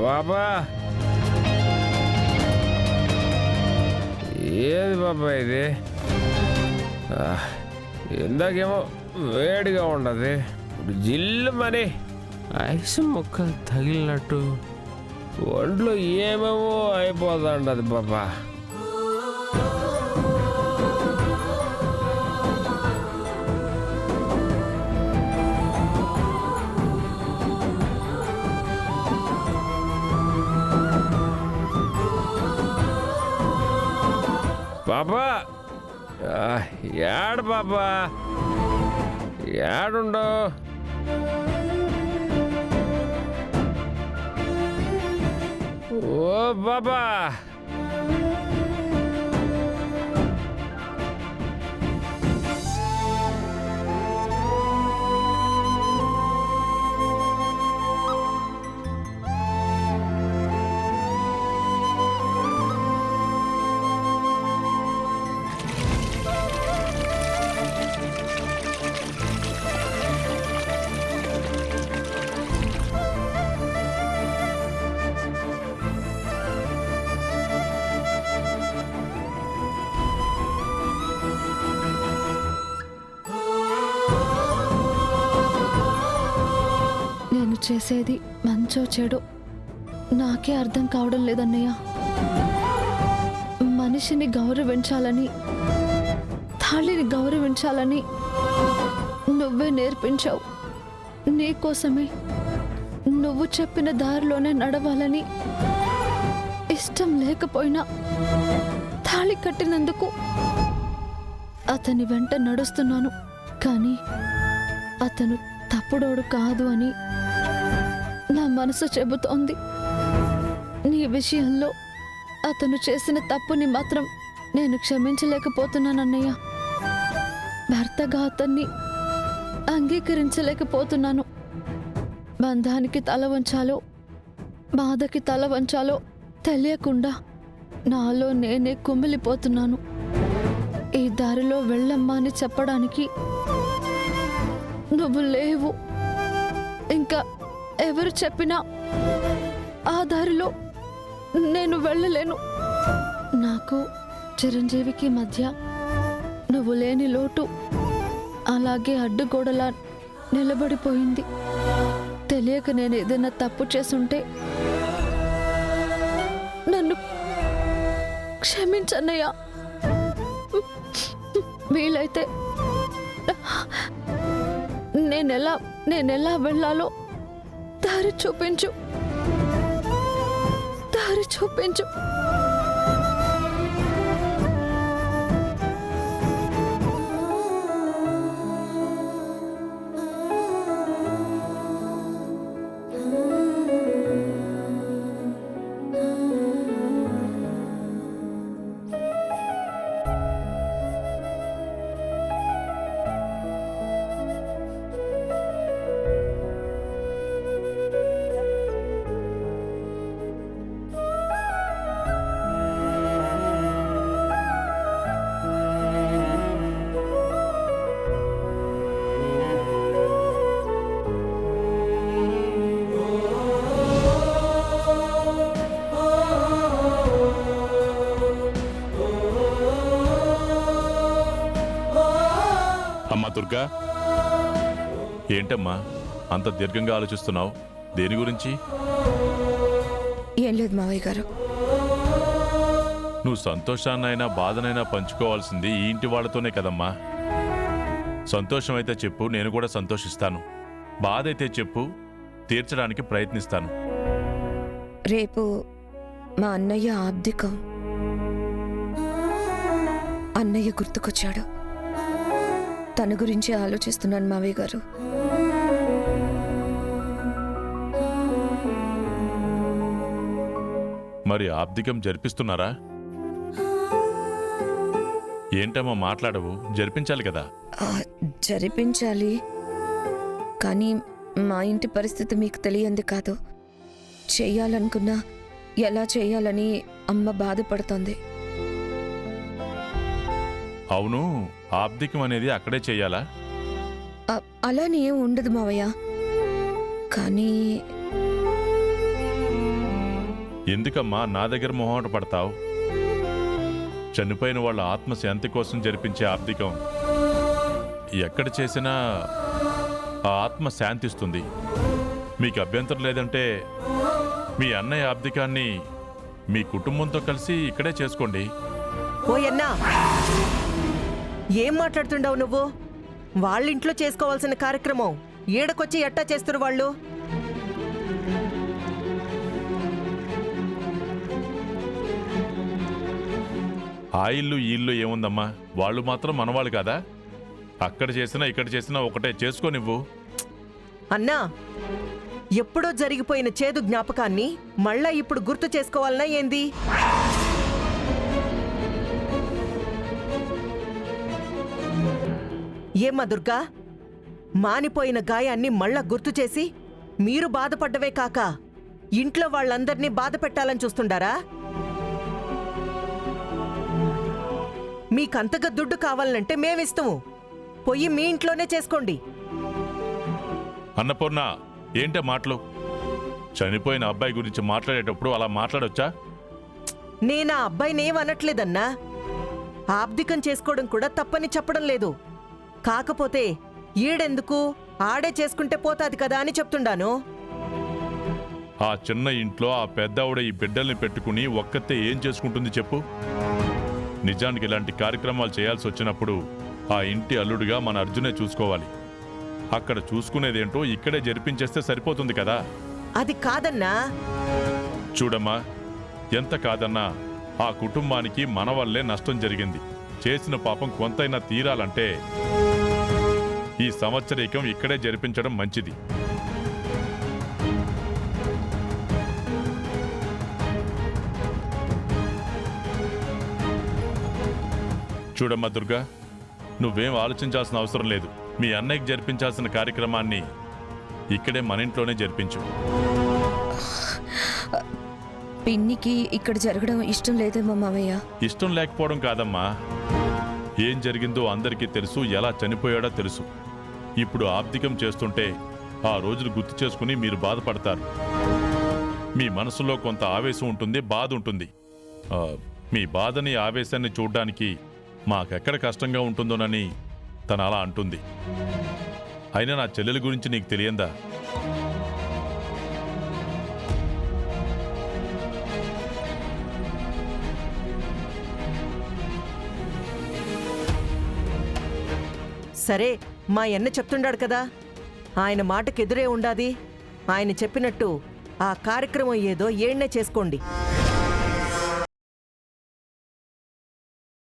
బాబా ఏది బాబా ఇది? ఇందాకేమో వేడిగా ఉండదు, ఇప్పుడు జిల్లు మరి ఐస్ ముక్క తగిలినట్టు ఒంట్లో ఏమేమో అయిపోతుండదు బాబా. బాబా యాడ్ బాబా యాడుండో? ఓ బాబా చేసేది మంచో చెడో నాకే అర్థం కావడం లేదన్నయ్య. మనిషిని గౌరవించాలని, తాళిని గౌరవించాలని నువ్వే నేర్పించావు. నీకోసమే నువ్వు చెప్పిన దారిలోనే నడవాలని ఇష్టం లేకపోయినా తాళి కట్టినందుకు అతని వెంట నడుస్తున్నాను. కానీ అతను తప్పుడోడు కాదు అని నా మనసు చెబుతోంది. నీ విషయంలో అతను చేసిన తప్పుని మాత్రం నేను క్షమించలేకపోతున్నానన్నయ్య. భర్తగా అతన్ని అంగీకరించలేకపోతున్నాను. బంధానికి తల వంచాలో బాధకి తల వంచాలో తెలియకుండా నాలో నేనే కుమిలిపోతున్నాను. ఈ దారిలో వెళ్ళమ్మా అని చెప్పడానికి నువ్వు లేవు. ఇంకా ఎవరు చెప్పినా ఆ దారిలో నేను వెళ్ళలేను. నాకు చిరంజీవికి మధ్య నువ్వు లేని లోటు అలాగే అడ్డుగోడలా నిలబడిపోయింది. తెలియక నేను ఏదైనా తప్పు చేసుంటే నన్ను క్షమించన్నయ్యా. వీలైతే నేనెలా వెళ్ళాలో దారి చూపించు. అమ్మా దుర్గా, ఏంటమ్మా అంత దీర్ఘంగా ఆలోచిస్తున్నావు? దేని గురించి? ఏం లేదు మావయ్య గారు. నువ్వు సంతోషాన్నైనా బాధనైనా పంచుకోవాల్సింది ఈ ఇంటి వాళ్ళతోనే కదమ్మా. సంతోషం అయితే చెప్పు, నేను కూడా సంతోషిస్తాను. బాధ అయితే చెప్పు, తీర్చడానికి ప్రయత్నిస్తాను. రేపు మా అన్నయ్య ఆబ్దికం. అన్నయ్య గుర్తుకొచ్చాడు. తన గురించి ఆలోచిస్తున్నాను మావయ్య గారు. మరి ఆబ్దికం జరిపిస్తున్నారా? ఏంటమ్మా మాట్లాడవు? జరిపించాలి కదా. జరిపించాలి, కానీ మా ఇంటి పరిస్థితి మీకు తెలియంది కాదు. చేయాలనుకున్నా ఎలా చేయాలని అమ్మ బాధపడుతోంది. అవును, ఆబ్దికం అనేది అక్కడే చెయ్యాలా? అలానే ఏం ఉండదు మావయ్య. కానీ ఎందుకమ్మా నా దగ్గర మొహమాట పడతావు? చనిపోయిన వాళ్ళ ఆత్మశాంతి కోసం జరిపించే ఆబ్దికం ఎక్కడ చేసినా ఆ ఆత్మ శాంతిస్తుంది. మీకు అభ్యంతరం లేదంటే మీ అన్నయ్య ఆబ్దికాన్ని మీ కుటుంబంతో కలిసి ఇక్కడే చేసుకోండి. ఓయన్నా, ఏం మాట్లాడుతుండవు నువ్వు? వాళ్ళింట్లో చేసుకోవాల్సిన కార్యక్రమం ఈడకొచ్చి ఎట్టా చేస్తారు వాళ్ళు? ఆ ఇల్లు ఈ ఇల్లు ఏముందమ్మా, వాళ్ళు మాత్రం మనవాళ్ళు కాదా? అక్కడ చేసినా ఇక్కడ చేసినా ఒకటే, చేసుకోనివ్వు. అన్నా, ఎప్పుడో జరిగిపోయిన చేదు జ్ఞాపకాన్ని మళ్ళా ఇప్పుడు గుర్తు చేసుకోవాలనా ఏంది? ఏమ్మా దుర్గా, మానిపోయిన గాయాన్ని మళ్ళా గుర్తు చేసి మీరు బాధపడ్డవే కాక ఇంట్లో వాళ్ళందర్నీ బాధ పెట్టాలని చూస్తుండారా? మీకంతగా దుడ్డు కావాలంటే మేమిస్తాము, పొయ్యి మీ ఇంట్లోనే చేసుకోండి. అన్నపూర్ణ, ఏంటే మాటలు? చనిపోయిన అబ్బాయి గురించి మాట్లాడేటప్పుడు అలా మాట్లాడొచ్చా? నేనా అబ్బాయినేమనట్లేదన్నా. ఆబ్దికం చేసుకోవడం కూడా తప్పని చెప్పడం లేదు. కాకపోతే ఈడెందుకు, ఆడే చేసుకుంటే పోతాది కదా అని చెప్తుండాను. ఆ చిన్న ఇంట్లో ఆ పెద్దావిడ ఈ బిడ్డల్ని పెట్టుకుని ఒక్కతే ఏం చేసుకుంటుంది చెప్పు? నిజానికి ఇలాంటి కార్యక్రమాలు చేయాల్సి వచ్చినప్పుడు ఆ ఇంటి అల్లుడుగా మన అర్జునే చూసుకోవాలి. అక్కడ చూసుకునేదేంటో ఇక్కడే జరిపించేస్తే సరిపోతుంది కదా. అది కాదన్నా. చూడమ్మా, ఎంత కాదన్నా ఆ కుటుంబానికి మన వల్లే నష్టం జరిగింది. చేసిన పాపం కొంతైనా తీరాలంటే ఈ సంవత్సరీకం ఇక్కడే జరిపించడం మంచిది. చూడమ్మా దుర్గా, నువ్వేం ఆలోచించాల్సిన అవసరం లేదు. మీ అన్నయ్యకి జరిపించాల్సిన కార్యక్రమాన్ని ఇక్కడే మన ఇంట్లోనే జరిపించు. పిన్నికి ఇక్కడ జరగడం ఇష్టం లేదేమో మావయ్య. ఇష్టం లేకపోవడం కాదమ్మా, ఏం జరిగిందో అందరికీ తెలుసు, ఎలా చనిపోయాడో తెలుసు. ఇప్పుడు ఆబ్దికం చేస్తుంటే ఆ రోజులు గుర్తు చేసుకుని మీరు బాధపడతారు. మీ మనసులో కొంత ఆవేశం ఉంటుంది, బాధ ఉంటుంది. మీ బాధని ఆవేశాన్ని చూడ్డానికి మాకెక్కడ కష్టంగా ఉంటుందోనని తను అలా అంటుంది. అయినా నా చెల్లెల గురించి నీకు తెలియందా? సరే, మా అన్న చెప్తుండాడు కదా, ఆయన మాటకెదురే ఉండాది. ఆయన చెప్పినట్టు ఆ కార్యక్రమం ఏదో ఏడ్నే చేసుకోండి.